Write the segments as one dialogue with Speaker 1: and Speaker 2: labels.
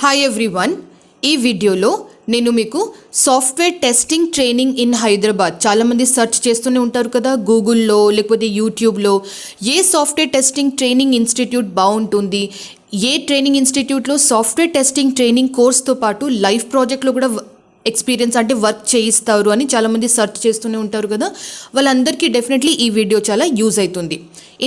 Speaker 1: Hi everyone, ఈ వీడియోలో నేను మీకు software testing training in Hyderabad చాలామంది సెర్చ్ చేస్తూనే ఉంటారు కదా, గూగుల్లో లేకపోతే యూట్యూబ్లో ఏ సాఫ్ట్వేర్ టెస్టింగ్ ట్రైనింగ్ ఇన్స్టిట్యూట్ బాగుంటుంది, ఏ ట్రైనింగ్ ఇన్స్టిట్యూట్లో సాఫ్ట్వేర్ టెస్టింగ్ ట్రైనింగ్ కోర్స్తో పాటు లైఫ్ ప్రాజెక్ట్లో కూడా ఎక్స్పీరియన్స్ అంటే వర్క్ చేయిస్తారు అని చాలామంది సెర్చ్ చేస్తూనే ఉంటారు కదా. వాళ్ళందరికీ డెఫినెట్లీ ఈ వీడియో చాలా యూజ్ అవుతుంది.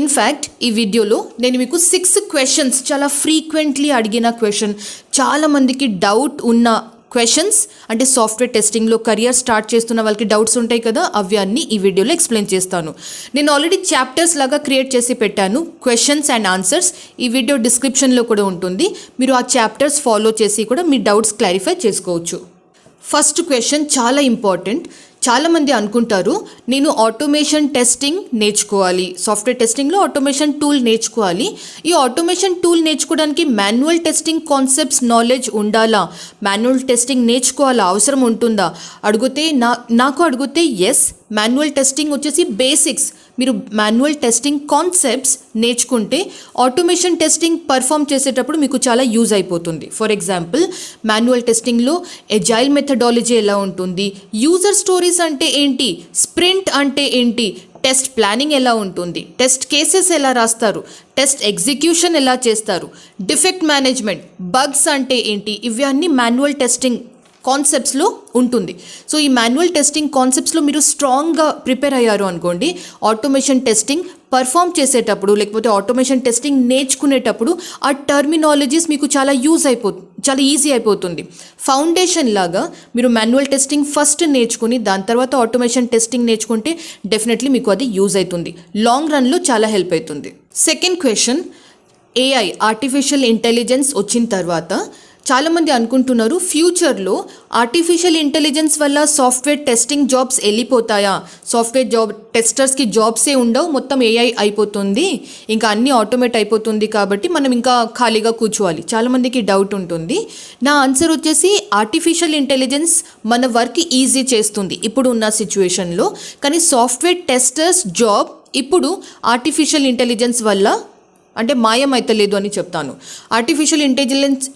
Speaker 1: ఇన్ఫ్యాక్ట్ ఈ వీడియోలో నేను మీకు 6 క్వశ్చన్స్, చాలా ఫ్రీక్వెంట్లీ అడిగిన క్వశ్చన్, చాలామందికి డౌట్ ఉన్న క్వశ్చన్స్, అంటే సాఫ్ట్వేర్ టెస్టింగ్లో కెరియర్ స్టార్ట్ చేస్తున్న వాళ్ళకి డౌట్స్ ఉంటాయి కదా, అవి అన్నీ ఈ వీడియోలో ఎక్స్ప్లెయిన్ చేస్తాను. నేను ఆల్రెడీ చాప్టర్స్ లాగా క్రియేట్ చేసి పెట్టాను, క్వశ్చన్స్ అండ్ ఆన్సర్స్. ఈ వీడియో డిస్క్రిప్షన్లో కూడా ఉంటుంది, మీరు ఆ చాప్టర్స్ ఫాలో చేసి కూడా మీ డౌట్స్ క్లారిఫై చేసుకోవచ్చు. ఫస్ట్ క్వశ్చన్ చాలా ఇంపార్టెంట్. చాలామంది అనుకుంటారు నేను ఆటోమేషన్ టెస్టింగ్ నేర్చుకోవాలి, సాఫ్ట్వేర్ టెస్టింగ్లో ఆటోమేషన్ టూల్ నేర్చుకోవాలి. ఈ ఆటోమేషన్ టూల్ నేర్చుకోవడానికి మాన్యువల్ టెస్టింగ్ కాన్సెప్ట్స్ నాలెడ్జ్ ఉండాలా, మాన్యువల్ టెస్టింగ్ నేర్చుకోవాలా, అవసరం ఉంటుందా అడిగితే నాకు అడిగితే ఎస్. మాన్యువల్ టెస్టింగ్ వచ్చేసి బేసిక్స్. మీరు మాన్యువల్ టెస్టింగ్ కాన్సెప్ట్స్ నేర్చుకుంటే ఆటోమేషన్ టెస్టింగ్ పర్ఫామ్ చేసేటప్పుడు మీకు చాలా యూజ్ అయిపోతుంది. ఫర్ ఎగ్జాంపుల్, మాన్యువల్ టెస్టింగ్లో ఎజైల్ మెథడాలజీ ఎలా ఉంటుంది, యూజర్ స్టోరీస్ అంటే ఏంటి, స్ప్రింట్ అంటే ఏంటి, టెస్ట్ ప్లానింగ్ ఎలా ఉంటుంది, టెస్ట్ కేసెస్ ఎలా రాస్తారు, టెస్ట్ ఎగ్జిక్యూషన్ ఎలా చేస్తారు, డిఫెక్ట్ మేనేజ్మెంట్, బగ్స్ అంటే ఏంటి, ఇవి అన్నీ మాన్యువల్ టెస్టింగ్ కాన్సెప్ట్స్లో ఉంటుంది. సో ఈ మాన్యువల్ టెస్టింగ్ కాన్సెప్ట్స్లో మీరు స్ట్రాంగ్గా ప్రిపేర్ అయ్యారు అనుకోండి, ఆటోమేషన్ టెస్టింగ్ పర్ఫామ్ చేసేటప్పుడు లేకపోతే ఆటోమేషన్ టెస్టింగ్ నేర్చుకునేటప్పుడు ఆ టర్మినాలజీస్ మీకు చాలా చాలా ఈజీ అయిపోతుంది. ఫౌండేషన్ లాగా మీరు మాన్యువల్ టెస్టింగ్ ఫస్ట్ నేర్చుకుని దాని తర్వాత ఆటోమేషన్ టెస్టింగ్ నేర్చుకుంటే డెఫినెట్లీ మీకు అది యూజ్ అవుతుంది, లాంగ్ రన్లో చాలా హెల్ప్ అవుతుంది. Second question, AI artificial intelligence వచ్చిన తర్వాత చాలామంది అనుకుంటున్నారు ఫ్యూచర్లో ఆర్టిఫిషియల్ ఇంటెలిజెన్స్ వల్ల సాఫ్ట్వేర్ టెస్టింగ్ జాబ్స్ వెళ్ళిపోతాయా, సాఫ్ట్వేర్ టెస్టర్స్కి జాబ్సే ఉండవు, మొత్తం ఏఐ అయిపోతుంది, ఇంకా అన్నీ ఆటోమేట్ అయిపోతుంది కాబట్టి మనం ఇంకా ఖాళీగా కూర్చోవాలి. చాలామందికి డౌట్ ఉంటుంది. నా ఆన్సర్ వచ్చేసి ఆర్టిఫిషియల్ ఇంటెలిజెన్స్ మన వర్క్ ఈజీ చేస్తుంది ఇప్పుడు ఉన్న సిచ్యువేషన్లో, కానీ సాఫ్ట్వేర్ టెస్టర్స్ జాబ్ ఇప్పుడు ఆర్టిఫిషియల్ ఇంటెలిజెన్స్ వల్ల అంటే మాయం అయితలేదు అని చెప్తాను. ఆర్టిఫిషియల్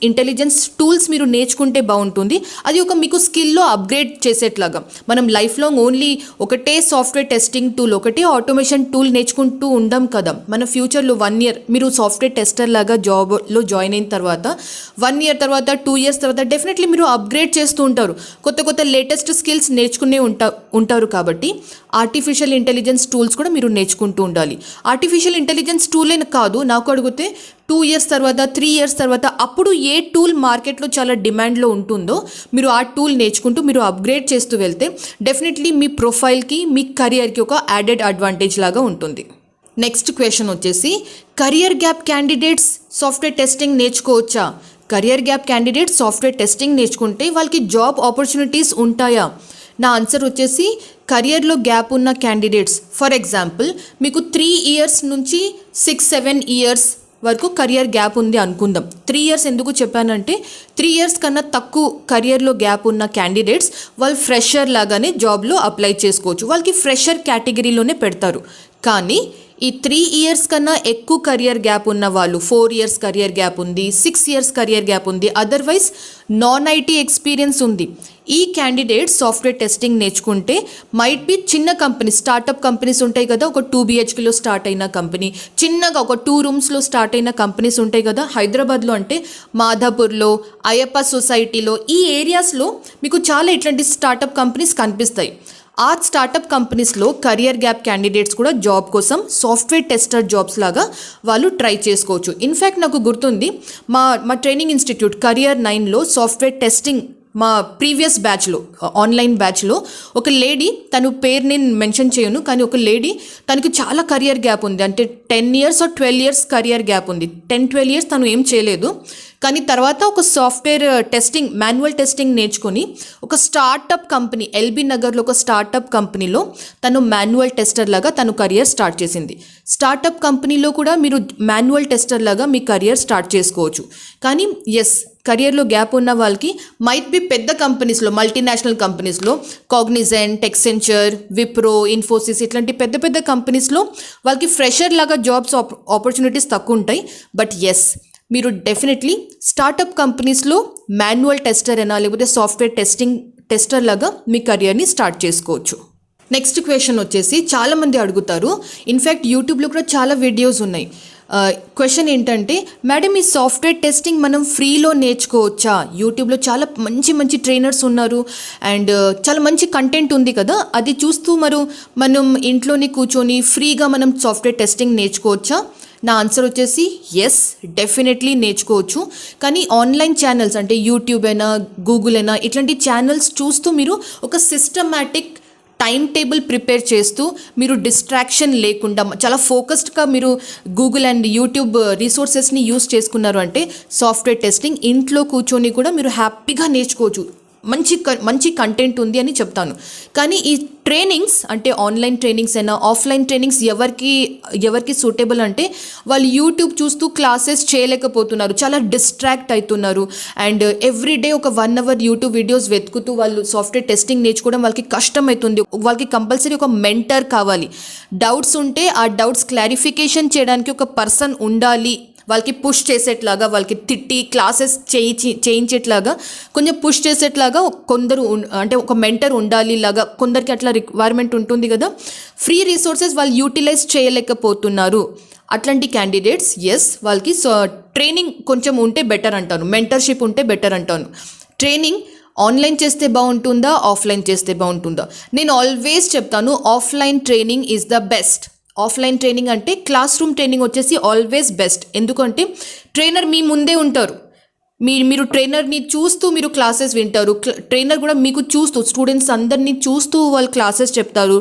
Speaker 1: ఇంటెలిజెన్స్ టూల్స్ మీరు నేర్చుకుంటే బాగుంటుంది. అది ఒక మీకు స్కిల్లో అప్గ్రేడ్ చేసేట్లాగా. మనం లైఫ్ లాంగ్ ఓన్లీ ఒకటే సాఫ్ట్వేర్ టెస్టింగ్ టూల్, ఒకటే ఆటోమేషన్ టూల్ నేర్చుకుంటూ ఉండం కదా. మన ఫ్యూచర్లో 1 year మీరు సాఫ్ట్వేర్ టెస్టర్ లాగా జాబ్లో జాయిన్ అయిన తర్వాత 1 year తర్వాత 2 years తర్వాత డెఫినెట్లీ మీరు అప్గ్రేడ్ చేస్తూ ఉంటారు, కొత్త లేటెస్ట్ స్కిల్స్ నేర్చుకునే ఉంటారు. కాబట్టి ఆర్టిఫిషియల్ ఇంటెలిజెన్స్ టూల్స్ కూడా మీరు నేర్చుకుంటూ ఉండాలి. ఆర్టిఫిషియల్ ఇంటెలిజెన్స్ టూలే కాదు, నాకు అడిగితే 2 years తర్వాత 3 years తర్వాత అప్పుడు ఏ టూల్ మార్కెట్లో చాలా డిమాండ్లో ఉంటుందో మీరు ఆ టూల్ నేర్చుకుంటూ మీరు అప్గ్రేడ్ చేస్తూ వెళ్తే డెఫినెట్లీ మీ ప్రొఫైల్కి, మీ కెరియర్కి ఒక యాడెడ్ అడ్వాంటేజ్ లాగా ఉంటుంది. నెక్స్ట్ క్వశ్చన్ వచ్చేసి, career gap candidates software testing నేర్చుకోవచ్చా? Career gap candidates software testing నేర్చుకుంటే వాళ్ళకి జాబ్ ఆపర్చునిటీస్ ఉంటాయా? నా ఆన్సర్ వచ్చేసి కెరియర్లో గ్యాప్ ఉన్న క్యాండిడేట్స్, ఫర్ ఎగ్జాంపుల్ మీకు 3 years నుంచి 6-7 years వరకు కెరియర్ గ్యాప్ ఉంది అనుకుందాం. 3 years ఎందుకు చెప్పానంటే 3 years కన్నా తక్కువ కెరియర్లో గ్యాప్ ఉన్న క్యాండిడేట్స్ వాళ్ళు ఫ్రెషర్ లాగానే జాబ్లో అప్లై చేసుకోవచ్చు, వాళ్ళకి ఫ్రెషర్ కేటగిరీలోనే పెడతారు. కానీ ఈ 3 years కన్నా ఎక్కువ కెరియర్ గ్యాప్ ఉన్న వాళ్ళు, 4 years కెరియర్ గ్యాప్ ఉంది, 6 years కెరియర్ గ్యాప్ ఉంది, అదర్వైజ్ నాన్ ఐటీ ఎక్స్పీరియన్స్ ఉంది, ఈ క్యాండిడేట్స్ సాఫ్ట్వేర్ టెస్టింగ్ నేర్చుకుంటే మైట్ బి చిన్న కంపెనీ, స్టార్టప్ కంపెనీస్ ఉంటాయి కదా, ఒక 2 BHKలో స్టార్ట్ అయిన కంపెనీ, చిన్నగా ఒక 2 rooms స్టార్ట్ అయిన కంపెనీస్ ఉంటాయి కదా. హైదరాబాద్లో అంటే మాధాపూర్లో, అయ్యప్ప సొసైటీలో, ఈ ఏరియాస్లో మీకు చాలా ఇట్లాంటి స్టార్టప్ కంపెనీస్ కనిపిస్తాయి. ఆ స్టార్టప్ కంపెనీస్లో కెరియర్ గ్యాప్ క్యాండిడేట్స్ కూడా జాబ్ కోసం సాఫ్ట్వేర్ టెస్టర్ జాబ్స్ లాగా వాళ్ళు ట్రై చేసుకోవచ్చు. ఇన్ఫ్యాక్ట్ నాకు గుర్తుంది, మా ట్రైనింగ్ ఇన్స్టిట్యూట్ Career 9లో సాఫ్ట్వేర్ టెస్టింగ్ మా ప్రీవియస్ బ్యాచ్లో, ఆన్లైన్ బ్యాచ్లో ఒక లేడీ, తను పేరు నేను మెన్షన్ చేయను, కానీ ఒక లేడీ తనకు చాలా కెరియర్ గ్యాప్ ఉంది, అంటే 10 years or 12 years career gap ఉంది. 10-12 years తను ఏం చేయలేదు, కానీ తర్వాత ఒక సాఫ్ట్వేర్ టెస్టింగ్, మాన్యువల్ టెస్టింగ్ నేర్చుకొని ఒక స్టార్టప్ కంపెనీ, ఎల్బీ నగర్లో ఒక స్టార్టప్ కంపెనీలో తను మాన్యువల్ టెస్టర్ లాగా తను కెరియర్ స్టార్ట్ చేసింది. స్టార్టప్ కంపెనీలో కూడా మీరు మాన్యువల్ టెస్టర్ లాగా మీ కెరియర్ స్టార్ట్ చేసుకోవచ్చు. కానీ ఎస్, కెరియర్లో గ్యాప్ ఉన్న వాళ్ళకి మైట్ బి పెద్ద కంపెనీస్లో, మల్టీనేషనల్ కంపెనీస్లో, కాగ్నిజెంట్, ఎక్సెంచర్, విప్రో, ఇన్ఫోసిస్ ఇట్లాంటి పెద్ద కంపెనీస్లో వాళ్ళకి ఫ్రెషర్ లాగా జాబ్స్ ఆపర్చునిటీస్ తక్కువ ఉంటాయి. బట్ ఎస్, మీరు డెఫినెట్లీ స్టార్టప్ కంపెనీస్లో మాన్యువల్ టెస్టర్ అయినా లేకపోతే సాఫ్ట్వేర్ టెస్టర్ లాగా మీ కెరియర్ని స్టార్ట్ చేసుకోవచ్చు. నెక్స్ట్ క్వశ్చన్ వచ్చేసి చాలామంది అడుగుతారు, ఇన్ఫ్యాక్ట్ యూట్యూబ్లో కూడా చాలా వీడియోస్ ఉన్నాయి. క్వశ్చన్ ఏంటంటే, మేడం ఈ సాఫ్ట్వేర్ టెస్టింగ్ మనం ఫ్రీలో నేర్చుకోవచ్చా? యూట్యూబ్లో చాలా మంచి మంచి ట్రైనర్స్ ఉన్నారు అండ్ చాలా మంచి కంటెంట్ ఉంది కదా, అది చూస్తూ మనం ఇంట్లోనే కూర్చొని ఫ్రీగా మనం సాఫ్ట్వేర్ టెస్టింగ్ నేర్చుకోవచ్చా? నా ఆన్సర్ వచ్చేసి ఎస్, డెఫినెట్లీ నేర్చుకోవచ్చు. కానీ ఆన్లైన్ ఛానల్స్ అంటే యూట్యూబ్ అయినా గూగుల్ అయినా ఇట్లాంటి ఛానల్స్ చూస్తూ మీరు ఒక సిస్టమాటిక్ టైం టేబుల్ ప్రిపేర్ చేస్తూ మీరు డిస్ట్రాక్షన్ లేకుండా చాలా ఫోకస్డ్గా మీరు గూగుల్ అండ్ యూట్యూబ్ రిసోర్సెస్ని యూస్ చేసుకున్నారు అంటే సాఫ్ట్వేర్ టెస్టింగ్ ఇంట్లో కూర్చొని కూడా మీరు హ్యాపీగా నేర్చుకోవచ్చు. మంచి కంటెంట్ ఉంది అని చెప్తాను. కానీ ఈ ట్రైనింగ్స్ అంటే ఆన్లైన్ ట్రైనింగ్స్ అయినా ఆఫ్లైన్ ట్రైనింగ్స్ ఎవరికి సూటబుల్ అంటే వాళ్ళు యూట్యూబ్ చూస్తూ క్లాసెస్ చేయలేకపోతున్నారు, చాలా డిస్ట్రాక్ట్ అవుతున్నారు అండ్ ఎవ్రీడే ఒక 1 hour యూట్యూబ్ వీడియోస్ వెతుకుతూ వాళ్ళు సాఫ్ట్వేర్ టెస్టింగ్ నేర్చుకోవడం వాళ్ళకి కష్టం అవుతుంది. వాళ్ళకి కంపల్సరీ ఒక మెంటర్ కావాలి. డౌట్స్ ఉంటే ఆ డౌట్స్ క్లారిఫికేషన్ చేయడానికి ఒక పర్సన్ ఉండాలి. వాళ్ళకి పుష్ చేసేట్లాగా, వాళ్ళకి తిట్టి క్లాసెస్ చేయించేట్లాగా, కొంచెం పుష్ చేసేట్లాగా కొందరు అంటే ఒక మెంటర్ ఉండాలి లాగా కొందరికి అట్లా రిక్వైర్మెంట్ ఉంటుంది కదా. ఫ్రీ రిసోర్సెస్ వాళ్ళు యూటిలైజ్ చేయలేకపోతున్నారు. అట్లాంటి క్యాండిడేట్స్ ఎస్, వాళ్ళకి ట్రైనింగ్ కొంచెం ఉంటే బెటర్ అంటాను, మెంటర్షిప్ ఉంటే బెటర్ అంటాను. ట్రైనింగ్ ఆన్లైన్ చేస్తే బాగుంటుందా, ఆఫ్లైన్ చేస్తే బాగుంటుందా? నేను ఆల్వేస్ చెప్తాను offline training is the best. Offline training అంటే క్లాస్ రూమ్ ట్రైనింగ్ వచ్చేసి ఆల్వేస్ బెస్ట్. ఎందుకంటే ట్రైనర్ మీ ముందే ఉంటారు, మీరు ట్రైనర్ని చూస్తూ మీరు క్లాసెస్ వింటారు. ట్రైనర్ కూడా మీకు చూస్తూ, స్టూడెంట్స్ అందరినీ చూస్తూ వాళ్ళు క్లాసెస్ చెప్తారు.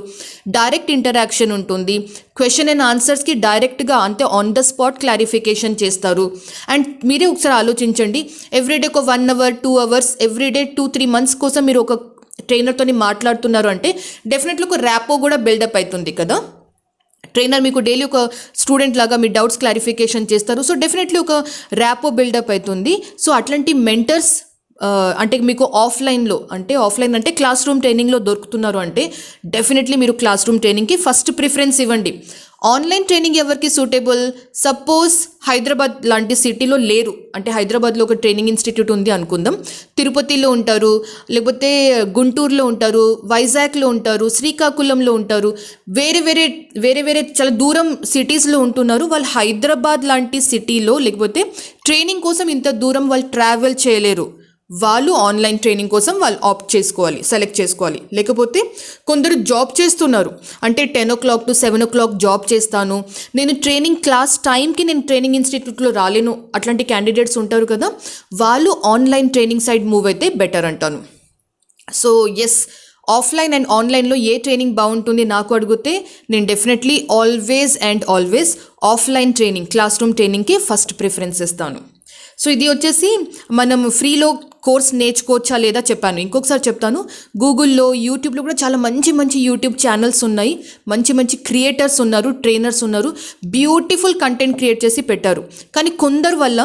Speaker 1: డైరెక్ట్ ఇంటరాక్షన్ ఉంటుంది. క్వశ్చన్ అండ్ ఆన్సర్స్కి డైరెక్ట్గా అంటే ఆన్ ద స్పాట్ క్లారిఫికేషన్ చేస్తారు. అండ్ మీరే ఒకసారి ఆలోచించండి, ఎవ్రీడే ఒక 1 hour 2 hours ఎవ్రీడే 2-3 months కోసం మీరు ఒక ట్రైనర్తోని మాట్లాడుతున్నారు అంటే డెఫినెట్లీ ఒక ర్యాపో కూడా బిల్డప్ అవుతుంది కదా. ట్రైనర్ మీకు డైలీ ఒక స్టూడెంట్ లాగా మీ డౌట్స్ క్లారిఫికేషన్ చేస్తారు. సో డెఫినెట్లీ ఒక ర్యాపో బిల్డప్ అవుతుంది. సో అట్లాంటి మెంటర్స్ అంటే మీకు ఆఫ్లైన్ అంటే క్లాస్ రూమ్ ట్రైనింగ్లో దొరుకుతున్నారు అంటే డెఫినెట్లీ మీరు క్లాస్ రూమ్ ట్రైనింగ్కి ఫస్ట్ ప్రిఫరెన్స్ ఇవ్వండి. ఆన్లైన్ ట్రైనింగ్ ఎవరికి సూటబుల్? సపోజ్ హైదరాబాద్ లాంటి సిటీలో లేరు అంటే హైదరాబాద్లో ఒక ట్రైనింగ్ ఇన్స్టిట్యూట్ ఉంది అనుకుందాం, తిరుపతిలో ఉంటారు, లేకపోతే గుంటూరులో ఉంటారు, వైజాగ్లో ఉంటారు, శ్రీకాకుళంలో ఉంటారు, వేరే చాలా దూరం సిటీస్లో ఉంటున్నారు. వాళ్ళు హైదరాబాద్ లాంటి సిటీలో లేకపోతే ట్రైనింగ్ కోసం ఇంత దూరం వాళ్ళు ట్రావెల్ చేయలేరు. వాళ్ళు ఆన్లైన్ ట్రైనింగ్ కోసం వాళ్ళు సెలెక్ట్ చేసుకోవాలి. లేకపోతే కొందరు జాబ్ చేస్తున్నారు అంటే 10 o'clock to 7 o'clock జాబ్ చేస్తాను, నేను క్లాస్ టైంకి నేను ట్రైనింగ్ ఇన్స్టిట్యూట్లో రాలేను, అట్లాంటి క్యాండిడేట్స్ ఉంటారు కదా, వాళ్ళు ఆన్లైన్ ట్రైనింగ్ సైడ్ మూవ్ అయితే బెటర్ అంటాను. సో ఎస్, ఆఫ్లైన్ అండ్ ఆన్లైన్లో ఏ ట్రైనింగ్ బాగుంటుంది నాకు అడిగితే నేను definitely always offline training, class room ట్రైనింగ్కి ఫస్ట్ ప్రిఫరెన్స్ ఇస్తాను. సో ఇది వచ్చేసి మనం ఫ్రీలో కోర్స్ నేర్చుకోవచ్చా లేదా చెప్పాను. ఇంకొకసారి చెప్తాను, గూగుల్లో యూట్యూబ్లో కూడా చాలా మంచి యూట్యూబ్ ఛానల్స్ ఉన్నాయి, మంచి క్రియేటర్స్ ఉన్నారు, ట్రైనర్స్ ఉన్నారు, బ్యూటిఫుల్ కంటెంట్ క్రియేట్ చేసి పెట్టారు. కానీ కొందరు వల్ల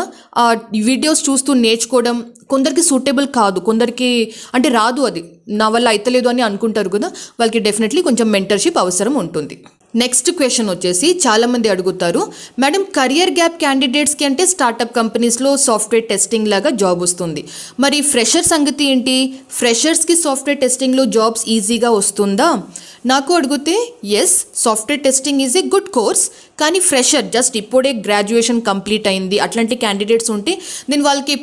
Speaker 1: ఆ వీడియోస్ చూస్తూ నేర్చుకోవడం కొందరికి సూటబుల్ కాదు, కొందరికి అంటే రాదు, అది నా వల్ల అయితలేదు అని అనుకుంటారు కదా, వాళ్ళకి డెఫినెట్లీ కొంచెం మెంటర్షిప్ అవసరం ఉంటుంది. నెక్స్ట్ క్వశ్చన్ వచ్చేసి చాలామంది అడుగుతారు, మేడం కెరియర్ గ్యాప్ క్యాండిడేట్స్కి అంటే స్టార్టప్ కంపెనీస్లో సాఫ్ట్వేర్ టెస్టింగ్ లాగా జాబ్ వస్తుంది, మరి ఫ్రెషర్ సంగతి ఏంటి? ఫ్రెషర్స్కి సాఫ్ట్వేర్ టెస్టింగ్లో జాబ్స్ ఈజీగా వస్తుందా నాకు అడిగితే yes, software testing is a good course. కానీ ఫ్రెషర్ జస్ట్ ఇప్పుడే గ్రాడ్యుయేషన్ కంప్లీట్ అయింది అట్లాంటి క్యాండిడేట్స్ ఉంటే నేను వాళ్ళకి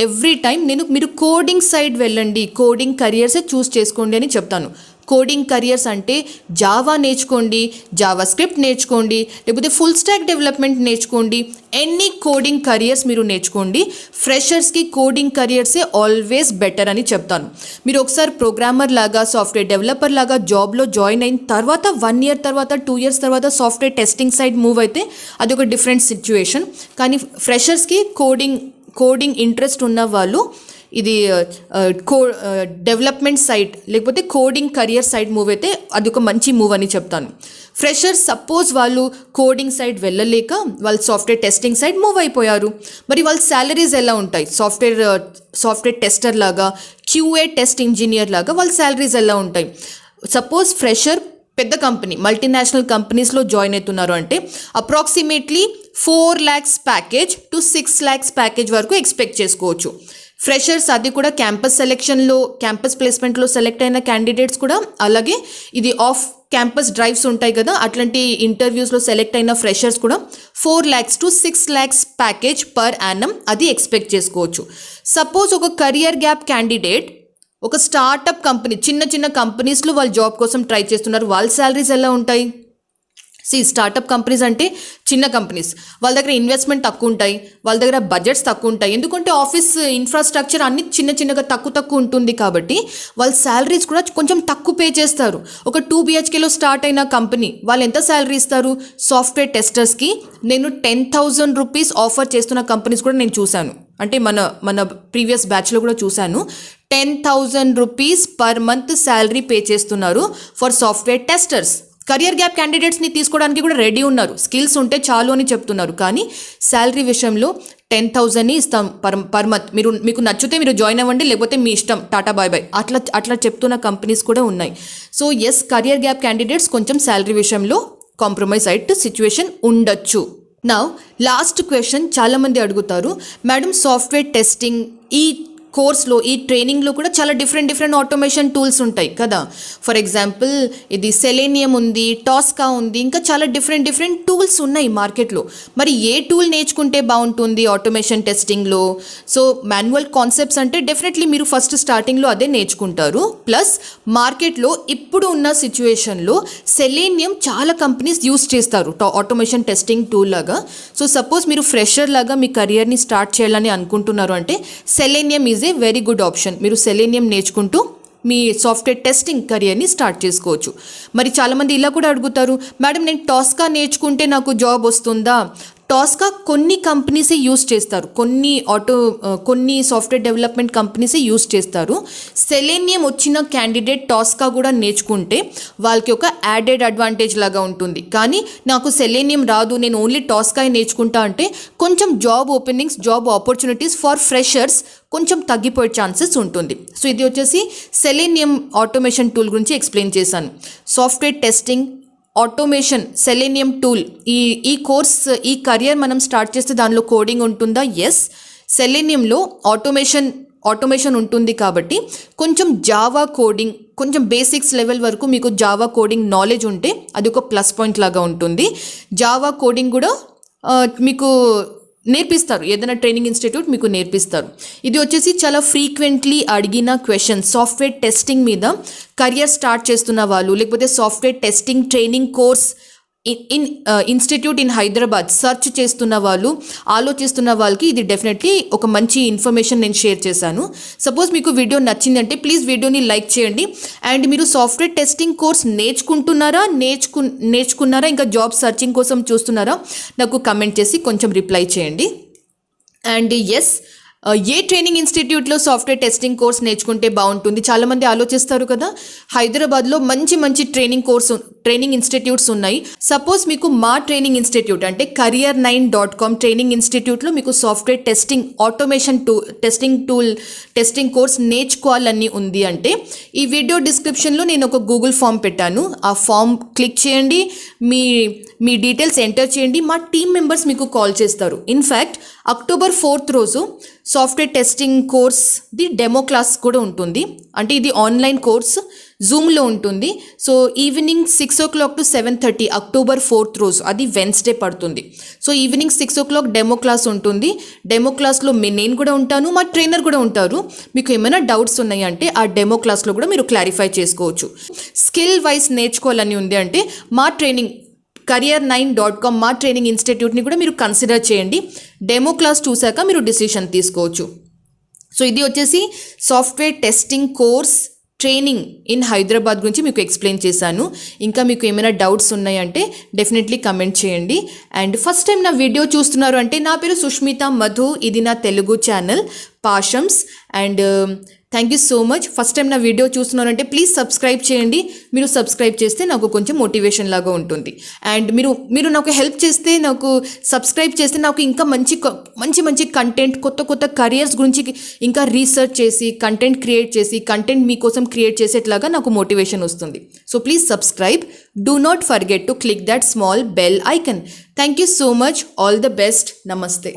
Speaker 1: ఎవ్రీ టైం మీరు కోడింగ్ సైడ్ వెళ్ళండి, కోడింగ్ కెరియర్సే చూస్ చేసుకోండి అని చెప్తాను. కోడింగ్ కెరియర్స్ అంటే జావా నేర్చుకోండి, జావా స్క్రిప్ట్ నేర్చుకోండి, లేకపోతే ఫుల్ స్టాక్ డెవలప్మెంట్ నేర్చుకోండి, ఎనీ కోడింగ్ కెరియర్స్ మీరు నేర్చుకోండి. ఫ్రెషర్స్కి కోడింగ్ కెరియర్సే ఆల్వేస్ బెటర్ అని చెప్తాను. మీరు ఒకసారి ప్రోగ్రామర్ లాగా, సాఫ్ట్వేర్ డెవలపర్ లాగా జాబ్లో జాయిన్ అయిన తర్వాత 1 year తర్వాత 2 years తర్వాత సాఫ్ట్వేర్ టెస్టింగ్ సైడ్ మూవ్ అయితే అదొక డిఫరెంట్ సిచ్యువేషన్. కానీ ఫ్రెషర్స్కి కోడింగ్ ఇంట్రెస్ట్ ఉన్న వాళ్ళు ఇది డెవలప్మెంట్ సైడ్ లేకపోతే కోడింగ్ కెరియర్ సైడ్ మూవ్ అయితే అది ఒక మంచి మూవ్ అని చెప్తాను. ఫ్రెషర్స్ సపోజ్ వాళ్ళు కోడింగ్ సైడ్ వెళ్ళలేక వాళ్ళు సాఫ్ట్వేర్ టెస్టింగ్ సైడ్ మూవ్ అయిపోయారు, మరి వాళ్ళ శాలరీస్ ఎలా ఉంటాయి? సాఫ్ట్వేర్ టెస్టర్ లాగా, QA టెస్ట్ ఇంజనీర్ లాగా వాళ్ళ శాలరీస్ ఎలా ఉంటాయి? సపోజ్ ఫ్రెషర్ పెద్ద కంపెనీ మల్టీనేషనల్ కంపెనీస్లో జాయిన్ అవుతున్నారు అంటే approximately 4 lakhs package to 6 lakhs package వరకు ఎక్స్పెక్ట్ చేసుకోవచ్చు. ఫ్రెషర్స్ అది కూడా క్యాంపస్ సెలెక్షన్లో క్యాంపస్ ప్లేస్మెంట్లో సెలెక్ట్ అయిన క్యాండిడేట్స్ కూడా, అలాగే ఇది ఆఫ్ క్యాంపస్ డ్రైవ్స్ ఉంటాయి కదా, అట్లాంటి ఇంటర్వ్యూస్లో సెలెక్ట్ అయిన ఫ్రెషర్స్ కూడా 4 lakhs to 6 lakhs package per annum అది ఎక్స్పెక్ట్ చేసుకోవచ్చు. సపోజ్ ఒక కెరియర్ గ్యాప్ క్యాండిడేట్ ఒక స్టార్టప్ కంపెనీ, చిన్న చిన్న కంపెనీస్లో వాళ్ళు జాబ్ కోసం ట్రై చేస్తున్నారు, వాళ్ళ శాలరీస్ ఎలా ఉంటాయి? స్టార్టప్ కంపెనీస్ అంటే చిన్న కంపెనీస్, వాళ్ళ దగ్గర ఇన్వెస్ట్మెంట్ తక్కువ ఉంటాయి, వాళ్ళ దగ్గర బడ్జెట్స్ తక్కువ ఉంటాయి, ఎందుకంటే ఆఫీస్ ఇన్ఫ్రాస్ట్రక్చర్ అన్ని చిన్నగా తక్కువ ఉంటుంది కాబట్టి వాళ్ళ శాలరీస్ కూడా కొంచెం తక్కువ పే చేస్తారు. ఒక 2 BHKలో స్టార్ట్ అయిన కంపెనీ వాళ్ళు ఎంత శాలరీ ఇస్తారు? సాఫ్ట్వేర్ టెస్టర్స్కి నేను 10,000 రూపీస్ ఆఫర్ చేస్తున్న కంపెనీస్ కూడా నేను చూశాను, అంటే మన ప్రీవియస్ బ్యాచ్లో కూడా చూశాను. 10,000 rupees per month salary pay చేస్తున్నారు for software testers. Career gap క్యాండిడేట్స్ని తీసుకోవడానికి కూడా రెడీ ఉన్నారు, స్కిల్స్ ఉంటే చాలు అని చెప్తున్నారు, కానీ శాలరీ విషయంలో 10,000 ఇస్తాం పర్ మంత్, మీకు నచ్చితే మీరు జాయిన్ అవ్వండి, లేకపోతే మీ ఇష్టం, టాటా బాయ్ బాయ్ అట్లా చెప్తున్న కంపెనీస్ కూడా ఉన్నాయి. So yes, career gap candidates కొంచెం శాలరీ విషయంలో కాంప్రమైజ్ అయ్యే సిచ్యువేషన్ ఉండొచ్చు. నా లాస్ట్ క్వశ్చన్ చాలామంది అడుగుతారు, మేడం సాఫ్ట్వేర్ టెస్టింగ్ ఈ కోర్స్లో ఈ ట్రైనింగ్లో కూడా చాలా డిఫరెంట్ ఆటోమేషన్ టూల్స్ ఉంటాయి కదా. ఫర్ ఎగ్జాంపుల్ ఇది సెలేనియం ఉంది, టాస్కా ఉంది, ఇంకా చాలా డిఫరెంట్ టూల్స్ ఉన్నాయి మార్కెట్లో. మరి ఏ టూల్ నేర్చుకుంటే బాగుంటుంది ఆటోమేషన్ టెస్టింగ్లో? సో మాన్యువల్ కాన్సెప్ట్స్ అంటే డెఫినెట్లీ మీరు ఫస్ట్ స్టార్టింగ్లో అదే నేర్చుకుంటారు. ప్లస్ మార్కెట్లో ఇప్పుడు ఉన్న సిచ్యువేషన్లో సెలేనియం చాలా కంపెనీస్ యూస్ చేస్తారు ఆటోమేషన్ టెస్టింగ్ టూల్ లాగా. సో సపోజ్ మీరు ఫ్రెషర్ లాగా మీ కెరియర్ని స్టార్ట్ చేయాలని అనుకుంటున్నారు అంటే selenium is a very good option. మీరు సెలేనియం నేర్చుకుంటూ మీ సాఫ్ట్వేర్ టెస్టింగ్ కెరియర్ని స్టార్ట్ చేసుకోవచ్చు. మరి చాలామంది ఇలా కూడా అడుగుతారు, మేడం నేను టాస్కా నేర్చుకుంటే నాకు జాబ్ వస్తుందా? టాస్కా కొన్ని కంపెనీసే యూస్ చేస్తారు, కొన్ని సాఫ్ట్వేర్ డెవలప్మెంట్ కంపెనీసే యూస్ చేస్తారు. సెలేనియం వచ్చిన క్యాండిడేట్ టాస్కా కూడా నేర్చుకుంటే వాళ్ళకి ఒక యాడెడ్ అడ్వాంటేజ్ లాగా ఉంటుంది. కానీ నాకు సెలేనియం రాదు, నేను ఓన్లీ టాస్కా నేర్చుకుంటా అంటే కొంచెం job openings, job opportunities for freshers కొంచెం తగ్గిపోయే ఛాన్సెస్ ఉంటుంది. సో ఇది వచ్చేసి సెలేనియం ఆటోమేషన్ టూల్ గురించి ఎక్స్ప్లెయిన్ చేశాను. Software testing automation selenium tool, ఈ కోర్స్ ఈ కెరియర్ మనం స్టార్ట్ చేస్తే దానిలో కోడింగ్ ఉంటుందా? ఎస్, సెలేనియంలో ఆటోమేషన్ ఉంటుంది కాబట్టి కొంచెం జావా కోడింగ్, కొంచెం బేసిక్స్ లెవెల్ వరకు మీకు జావా కోడింగ్ నాలెడ్జ్ ఉంటే అది ఒక ప్లస్ పాయింట్ లాగా ఉంటుంది. జావా కోడింగ్ కూడా మీకు నేర్పిస్తారు, ఏదైనా ట్రైనింగ్ ఇన్స్టిట్యూట్ మీకు నేర్పిస్తారు. ఇది వచ్చేసి చాలా ఫ్రీక్వెంట్లీ అడిగిన క్వశ్చన్. సాఫ్ట్వేర్ టెస్టింగ్ మీద కెరియర్ స్టార్ట్ చేస్తున్న వాళ్ళు, లేకపోతే software testing training course institute in Hyderabad search చేస్తున్న వాళ్ళు, ఆలోచిస్తున్న వాళ్ళకి ఇది డెఫినెట్లీ ఒక మంచి ఇన్ఫర్మేషన్ నేను షేర్ చేశాను. సపోజ్ మీకు వీడియో నచ్చిందంటే ప్లీజ్ వీడియోని లైక్ చేయండి. అండ్ మీరు సాఫ్ట్వేర్ టెస్టింగ్ కోర్స్ నేర్చుకున్నారా ఇంకా జాబ్ సర్చింగ్ కోసం చూస్తున్నారా? నాకు కమెంట్ చేసి కొంచెం రిప్లై చేయండి. అండ్ ఎస్, ఏ ట్రైనింగ్ ఇన్స్టిట్యూట్లో సాఫ్ట్వేర్ టెస్టింగ్ కోర్స్ నేర్చుకుంటే బాగుంటుంది? చాలామంది ఆలోచిస్తారు కదా. హైదరాబాద్లో మంచి ట్రైనింగ్ ఇన్స్టిట్యూట్స్ ఉన్నాయి. సపోజ్ మీకు మా ట్రైనింగ్ ఇన్స్టిట్యూట్ అంటే career9.com ట్రైనింగ్ ఇన్స్టిట్యూట్లో మీకు software testing automation testing course నేర్చుకోవాలని ఉంది అంటే ఈ వీడియో డిస్క్రిప్షన్లో నేను ఒక గూగుల్ ఫామ్ పెట్టాను. ఆ ఫామ్ క్లిక్ చేయండి, మీ డీటెయిల్స్ ఎంటర్ చేయండి, మా టీమ్ మెంబర్స్ మీకు కాల్ చేస్తారు. ఇన్ఫ్యాక్ట్ October 4th రోజు సాఫ్ట్వేర్ టెస్టింగ్ కోర్స్ది డెమో క్లాస్ కూడా ఉంటుంది. అంటే ఇది ఆన్లైన్ కోర్స్, జూమ్లో ఉంటుంది. So evening 6 o'clock to 7:30 October 4th రోజు, అది వెన్స్డే పడుతుంది. So evening 6 o'clock demo class ఉంటుంది. డెమో క్లాస్లో నేను కూడా ఉంటాను, మా ట్రైనర్ కూడా ఉంటారు. మీకు ఏమైనా డౌట్స్ ఉన్నాయంటే ఆ డెమో క్లాస్లో కూడా మీరు క్లారిఫై చేసుకోవచ్చు. స్కిల్ వైజ్ నేర్చుకోవాలని ఉంది అంటే మా ట్రైనింగ్ career9.com మా ట్రైనింగ్ ఇన్స్టిట్యూట్ని కూడా మీరు కన్సిడర్ చేయండి. డెమో క్లాస్ చూశాక మీరు డిసిషన్ తీసుకోవచ్చు. సో ఇది వచ్చేసి software testing course training in Hyderabad గురించి మీకు ఎక్స్ప్లెయిన్ చేశాను. ఇంకా మీకు ఏమైనా డౌట్స్ ఉన్నాయంటే డెఫినెట్లీ కమెంట్ చేయండి. అండ్ ఫస్ట్ టైం నా వీడియో చూస్తున్నారు అంటే నా పేరు సుష్మిత మధు, ఇది నా తెలుగు ఛానల్. పాషమ్స్. And thank you so much. First time నా వీడియో చూస్తున్నారంటే ప్లీజ్ సబ్స్క్రైబ్ చేయండి. మీరు సబ్స్క్రైబ్ చేస్తే నాకు కొంచెం మోటివేషన్ లాగా ఉంటుంది. అండ్ మీరు నాకు హెల్ప్ చేస్తే, నాకు సబ్స్క్రైబ్ చేస్తే నాకు ఇంకా మంచి కంటెంట్, కొత్త కెరియర్స్ గురించి ఇంకా రీసెర్చ్ చేసి కంటెంట్ క్రియేట్ చేసి కంటెంట్ మీకోసం క్రియేట్ చేసేట్లాగా నాకు మోటివేషన్ వస్తుంది. So please subscribe. Do not forget to click that small bell icon. Thank you so much. All the best. నమస్తే.